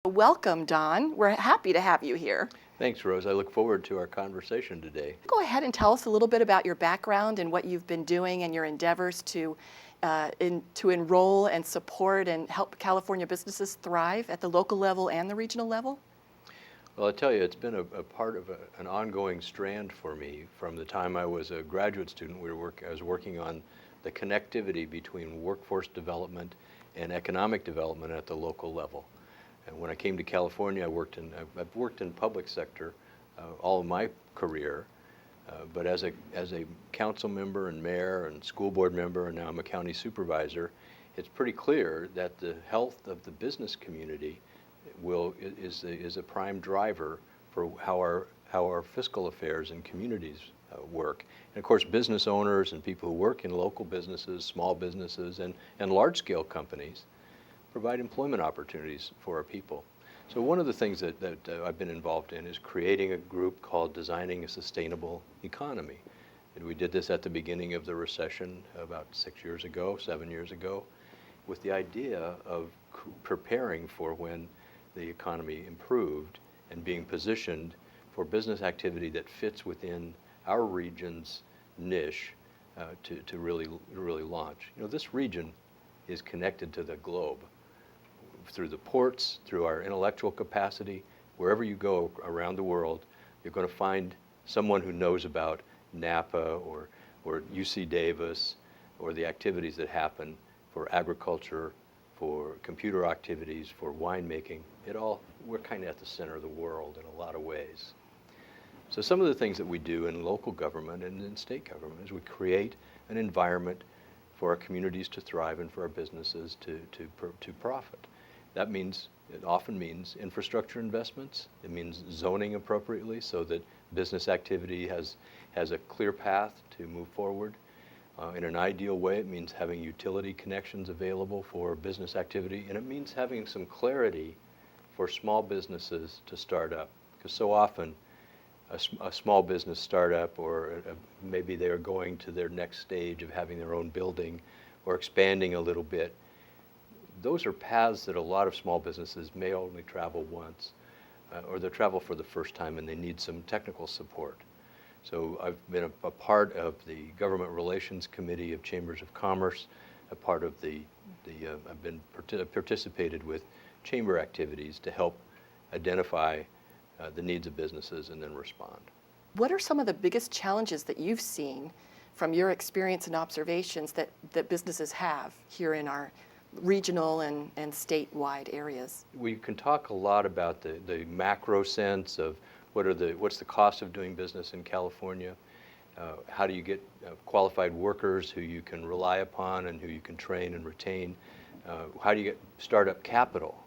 Welcome, Don. We're happy to have you here. Thanks, Rose. I look forward to our conversation today. Go ahead and tell us a little bit about your background and what you've been doing and your endeavors to enroll and support and help California businesses thrive at the local level and the regional level. Well, I tell you, it's been a part of an ongoing strand for me from the time I was a graduate student. I was working on the connectivity between workforce development and economic development at the local level. And when I came to California, I've worked in public sector all of my career, but as a council member and mayor and school board member, and now I'm a county supervisor, it's pretty clear that the health of the business community is a prime driver for how our fiscal affairs and communities work. And of course, business owners and people who work in local businesses, small businesses, and large-scale companies provide employment opportunities for our people. So one of the things that I've been involved in is creating a group called Designing a Sustainable Economy. And we did this at the beginning of the recession about 7 years ago, with the idea of preparing for when the economy improved and being positioned for business activity that fits within our region's niche to really launch. You know, this region is connected to the globe through the ports, through our intellectual capacity. Wherever you go around the world, you're going to find someone who knows about Napa or UC Davis or the activities that happen for agriculture, for computer activities, for winemaking. We're kind of at the center of the world in a lot of ways. So some of the things that we do in local government and in state government is we create an environment for our communities to thrive and for our businesses to profit. It often means infrastructure investments. It means zoning appropriately so that business activity has a clear path to move forward. In an ideal way, it means having utility connections available for business activity, and it means having some clarity for small businesses to start up. Because so often, a small business startup, or maybe they're going to their next stage of having their own building or expanding a little bit, those are paths that a lot of small businesses may only travel once, or they travel for the first time and they need some technical support. So I've been a part of the Government Relations Committee of Chambers of Commerce, I've participated with chamber activities to help identify the needs of businesses and then respond. What are some of the biggest challenges that you've seen from your experience and observations that businesses have here in our regional and statewide areas? We can talk a lot about the macro sense of what's the cost of doing business in California, how do you get qualified workers who you can rely upon and who you can train and retain, how do you get startup capital,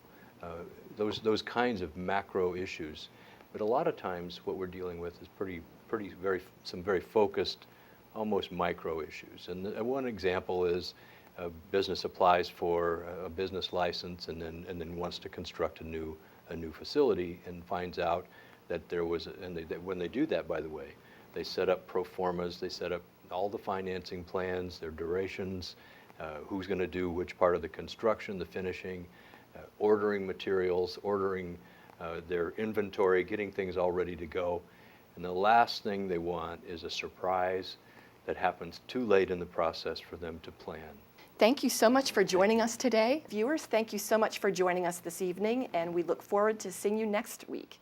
those kinds of macro issues. But a lot of times what we're dealing with is some very focused, almost micro issues. And one example is a business applies for a business license and then wants to construct a new facility and finds out that when they do that, by the way, they set up pro formas, they set up all the financing plans, their durations, who's going to do which part of the construction, the finishing, ordering materials, ordering their inventory, getting things all ready to go. And the last thing they want is a surprise that happens too late in the process for them to plan. Thank you so much for joining us today. Viewers, thank you so much for joining us this evening, and we look forward to seeing you next week.